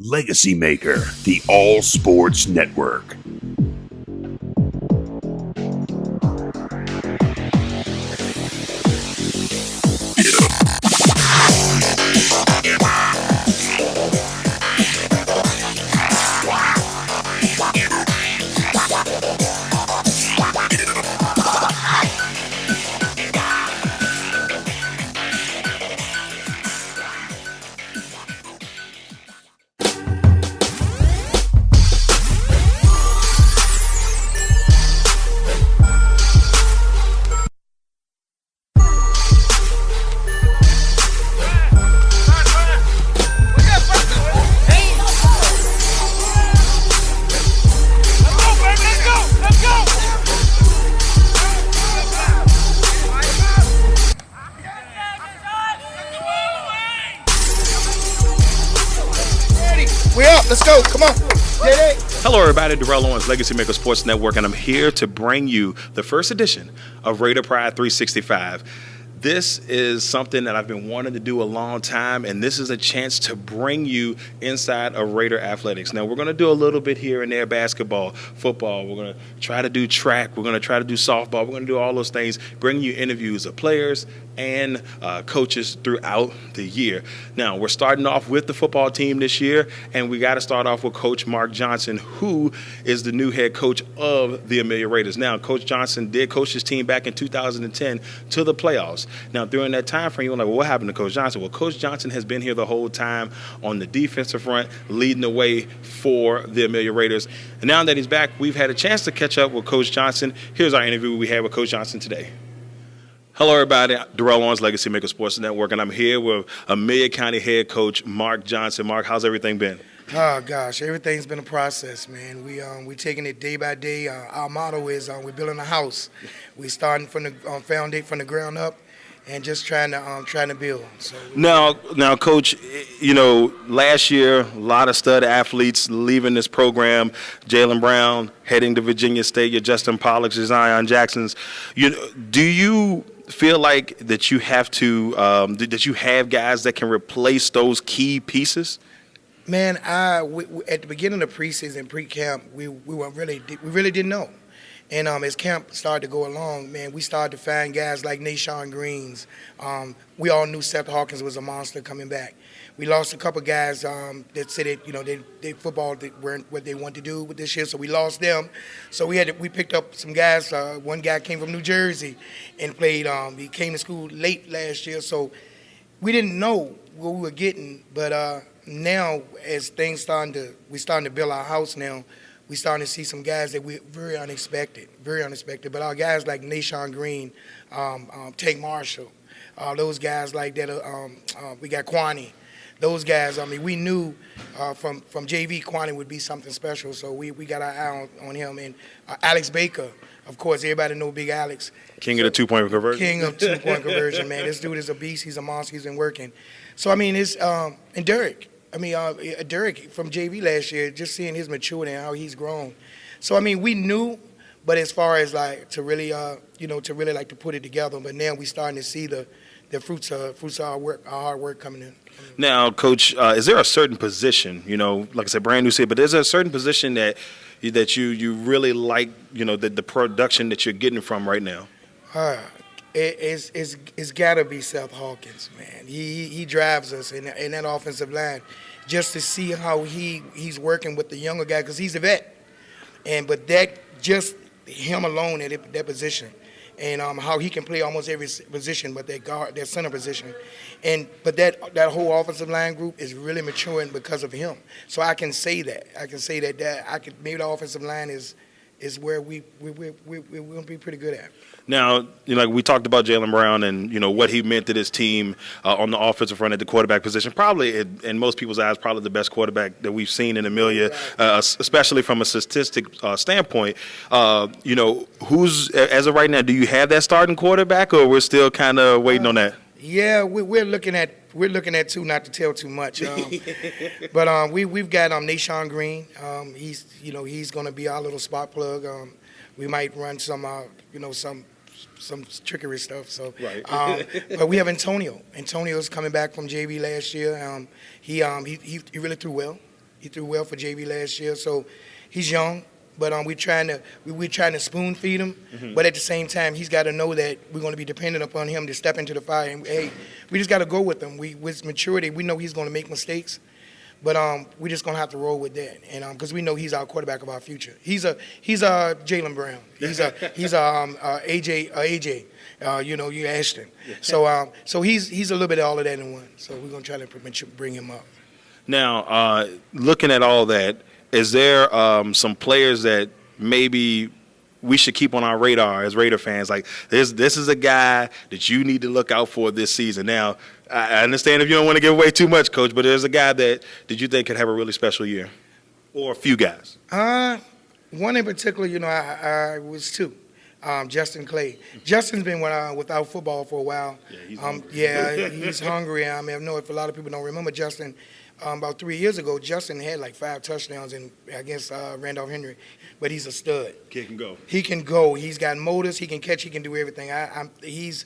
LegacyMaker, the All Sports Network. We up. Let's go. Come on. Hello, everybody. Darrell Owens, LegacyMaker Sports Network, and I'm here to bring you the first edition of Raider Pride 365. This is something that I've been wanting to do a long time, and this is a chance to bring you inside of Raider athletics. Now, we're going to do a little bit here and there, basketball, football. We're going to try to do track. We're going to try to do softball. We're going to do all those things, bring you interviews of players and coaches throughout the year. Now, we're starting off with the football team this year, and we got to start off with Coach Mark Johnson, who is the new head coach of the Amelia Raiders. Now, Coach Johnson did coach his team back in 2010 to the playoffs. Now, during that time frame, you're like, well, what happened to Coach Johnson? Well, Coach Johnson has been here the whole time on the defensive front, leading the way for the Amelia Raiders. And now that he's back, we've had a chance to catch up with Coach Johnson. Here's our interview we had with Coach Johnson today. Hello, everybody. Darrell Owens, LegacyMaker Sports Network, and I'm here with Amelia County head coach Mark Johnson. Mark, how's everything been? Oh gosh, everything's been a process, man. We taking it day by day. Our motto is we're building a house. We starting from the foundation from the ground up, and just trying to build. So Now, Coach, you know, last year a lot of stud athletes leaving this program. Jaylen Brown heading to Virginia State. Your Justin Pollocks, your Zion Jacksons. Do you feel like that you have to that you have guys that can replace those key pieces? Man, we, at the beginning of preseason, pre-camp, we really didn't know. And as camp started to go along, man, we started to find guys like Nashawn Greens. We all knew Seth Hawkins was a monster coming back. We lost a couple guys that said that they football weren't what they wanted to do with this year, so we lost them. So we picked up some guys. One guy came from New Jersey and played. He came to school late last year, so we didn't know what we were getting. But now, as things we starting to build our house now. We starting to see some guys that we're very unexpected. But our guys like Nashawn Green, Tank Marshall, those guys like that. We got Kwani. Those guys, I mean, we knew from JV Kwani would be something special, so we got our eye on him. And Alex Baker, of course, everybody know Big Alex. King of the two-point conversion. King of two-point conversion, man. This dude is a beast. He's a monster. He's been working. So, I mean, it's and Derek. Derek from JV last year, just seeing his maturity and how he's grown. So, I mean, we knew, but as far as like to really like to put it together, but now we're starting to see the fruits of our work, our hard work coming in. Now, Coach, is there a certain position, like I said, brand new city, but is there a certain position that you really like, the production that you're getting from right now? It's got to be Seth Hawkins, man. He drives us in that offensive line, just to see how he's working with the younger guy, because he's a vet, but that just him alone at that position, and how he can play almost every position, but that center position, but that whole offensive line group is really maturing because of him. So I can say that maybe the offensive line is where we're going to be pretty good at. Now, we talked about Jaylen Brown and, what he meant to this team on the offensive front at the quarterback position. Probably, in most people's eyes, probably the best quarterback that we've seen in Amelia, especially from a statistic standpoint. Who's, as of right now, do you have that starting quarterback, or we're still kind of waiting on that? Yeah, we're looking at two, not to tell too much. But we've got Nashawn Green. He's going to be our little spot plug. We might run some trickery stuff. So, right. But we have Antonio. Antonio's coming back from JV last year. He really threw well. He threw well for JV last year, so he's young. But we're trying to spoon feed him. But at the same time, he's got to know that we're going to be dependent upon him to step into the fire. And hey, we just got to go with him. With maturity, we know he's going to make mistakes, but we're just going to have to roll with that. And because we know he's our quarterback of our future. He's a Jaylen Brown. He's a AJ. You asked him. So he's a little bit of all of that in one. So we're going to try to bring him up. Now, looking at all that, is there some players that maybe we should keep on our radar as Raider fans? Like, this is a guy that you need to look out for this season. Now, I understand if you don't want to give away too much, Coach, but there's a guy that you think could have a really special year, or a few guys. One in particular, I was two. Justin Clay. Justin's been without football for a while. Yeah, he's hungry. I know if a lot of people don't remember Justin. About 3 years ago, Justin had like 5 touchdowns against Randolph Henry, but he's a stud. Kid can go. He can go. He's got motors. He can catch. He can do everything. He's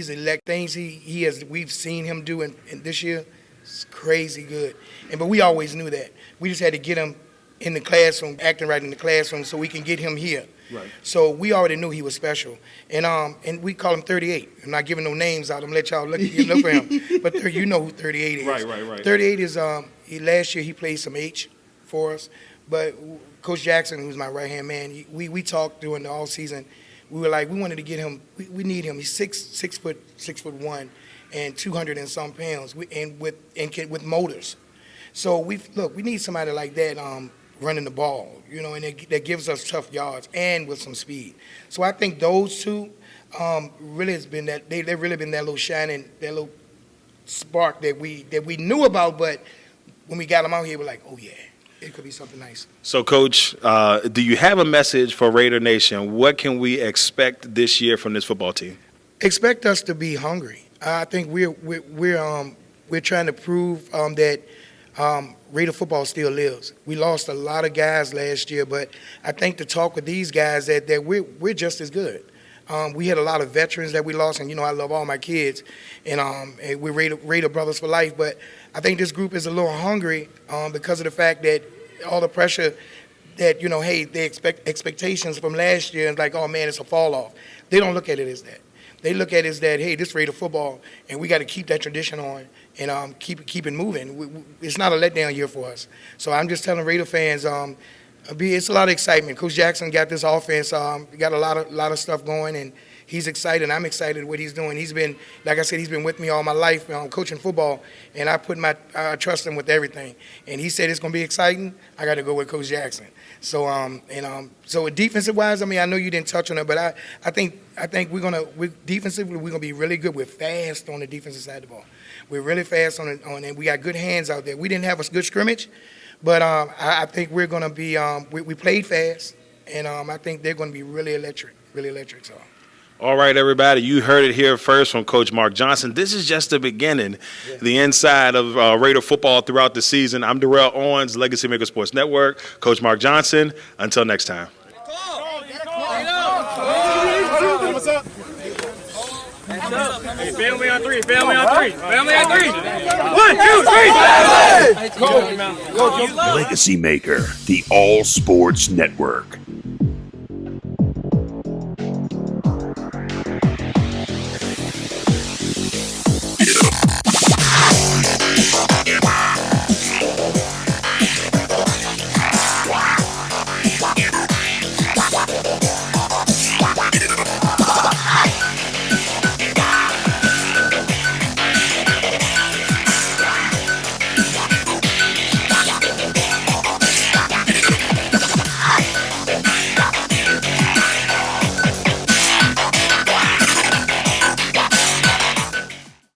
elect things we've seen him do in this year. It's crazy good. But we always knew that. We just had to get him in the classroom, acting right in the classroom, so we can get him here. Right. So we already knew he was special, and we call him 38. I'm not giving no names out. I'm gonna let y'all look for him. But you know who 38 is. Right. 38 is last year he played some H for us, but Coach Jackson, who's my right hand man, we talked during the all season. We were like, we wanted to get him. We need him. He's 6'1" and 200 and some pounds, with motors. So we need somebody like that. Running the ball, and that gives us tough yards and with some speed. So I think those two really has been that they've really been that little shining, that little spark that we knew about, but when we got them out here, we're like, oh yeah, it could be something nice. So, Coach, do you have a message for Raider Nation? What can we expect this year from this football team? Expect us to be hungry. I think we're trying to prove that. Raider football still lives. We lost a lot of guys last year, but I think to talk with these guys that we're just as good. We had a lot of veterans that we lost, and I love all my kids, and we're Raider brothers for life. But I think this group is a little hungry because of the fact that all the pressure that hey, they expectations from last year, and like, oh man, it's a fall off. They don't look at it as that. They look at it as that, hey, this Raider football, and we got to keep that tradition on and keep it moving. It's not a letdown year for us. So I'm just telling Raider fans, it's a lot of excitement. Coach Jackson got this offense, got a lot of stuff going, and he's excited. I'm excited what he's doing. He's been, like I said, he's been with me all my life coaching football, and I put my trust him with everything. And he said it's going to be exciting. I got to go with Coach Jackson. So so defensive wise, I know you didn't touch on it, but I think defensively we're gonna be really good. We're fast on the defensive side of the ball. We're really fast on it. We got good hands out there. We didn't have a good scrimmage, but I think we're gonna be. We played fast, and I think they're gonna be really electric. So. All right, everybody, you heard it here first from Coach Mark Johnson. This is just the beginning, the inside of Raider football throughout the season. I'm Darrell Owens, LegacyMaker Sports Network. Coach Mark Johnson, until next time. Hey, family on three. 1, 2, 3. LegacyMaker, the All Sports Network.